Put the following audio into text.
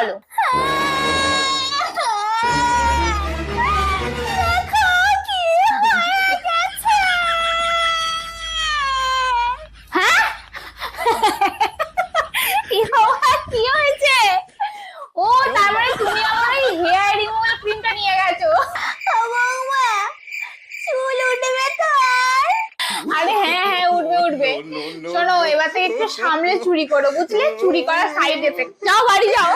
বলো। হ্যাঁ কি হয়েছে? ও তার মানে তুমি আমার এই হেয়ার রিমুভাল ক্রিমটা নিয়ে গেছো। বৌমা চুল উঠবে তো আর? আরে হ্যাঁ হ্যাঁ উঠবে উঠবে। শোনো এবার থেকে একটু সামলে চুরি করো, বুঝলে? চুরি করা সাইড এফেক্ট। যাও বাড়ি যাও।